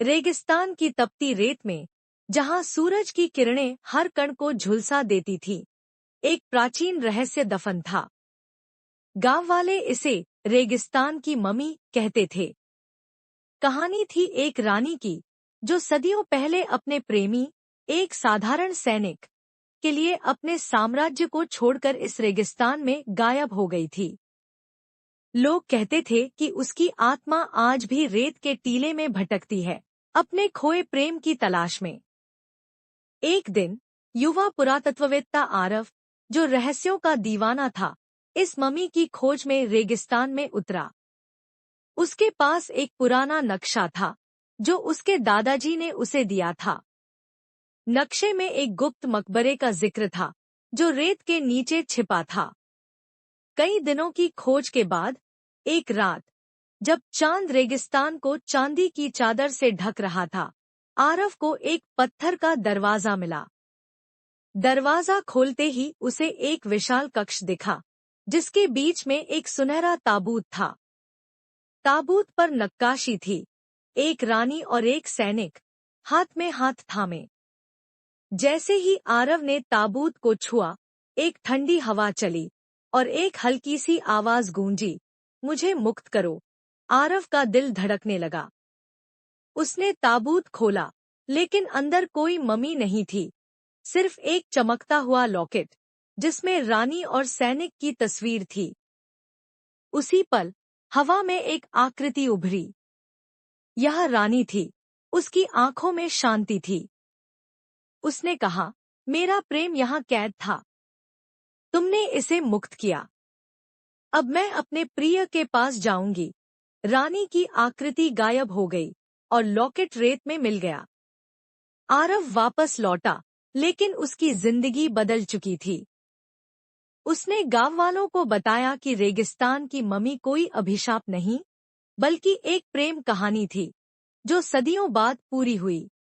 रेगिस्तान की तपती रेत में, जहां सूरज की किरणें हर कण को झुलसा देती थी, एक प्राचीन रहस्य दफन था। गांव वाले इसे रेगिस्तान की मम्मी कहते थे। कहानी थी एक रानी की, जो सदियों पहले अपने प्रेमी, एक साधारण सैनिक, के लिए अपने साम्राज्य को छोड़कर इस रेगिस्तान में गायब हो गई थी। लोग कहते थे कि उसकी आत्मा आज भी रेत के टीले में भटकती है, अपने खोए प्रेम की तलाश में। एक दिन युवा पुरातत्ववेत्ता आरव, जो रहस्यों का दीवाना था, इस मम्मी की खोज में रेगिस्तान में उतरा। उसके पास एक पुराना नक्शा था, जो उसके दादाजी ने उसे दिया था। नक्शे में एक गुप्त मकबरे का जिक्र था, जो रेत के नीचे छिपा था। कई दिनों की खोज के बाद एक रात, जब चांद रेगिस्तान को चांदी की चादर से ढक रहा था, आरव को एक पत्थर का दरवाजा मिला। दरवाजा खोलते ही उसे एक विशाल कक्ष दिखा, जिसके बीच में एक सुनहरा ताबूत था। ताबूत पर नक्काशी थी, एक रानी और एक सैनिक, हाथ में हाथ थामे। जैसे ही आरव ने ताबूत को छुआ, एक ठंडी हवा चली और एक हल्की सी आवाज गूंजी, मुझे मुक्त करो। आरव का दिल धड़कने लगा। उसने ताबूत खोला, लेकिन अंदर कोई मम्मी नहीं थी, सिर्फ एक चमकता हुआ लॉकेट, जिसमें रानी और सैनिक की तस्वीर थी। उसी पल हवा में एक आकृति उभरी। यह रानी थी, उसकी आंखों में शांति थी। उसने कहा, मेरा प्रेम यहाँ कैद था, तुमने इसे मुक्त किया। अब मैं अपने प्रिय के पास जाऊंगी। रानी की आकृति गायब हो गई और लॉकेट रेत में मिल गया। आरव वापस लौटा, लेकिन उसकी जिंदगी बदल चुकी थी। उसने गांव वालों को बताया कि रेगिस्तान की मम्मी कोई अभिशाप नहीं, बल्कि एक प्रेम कहानी थी, जो सदियों बाद पूरी हुई।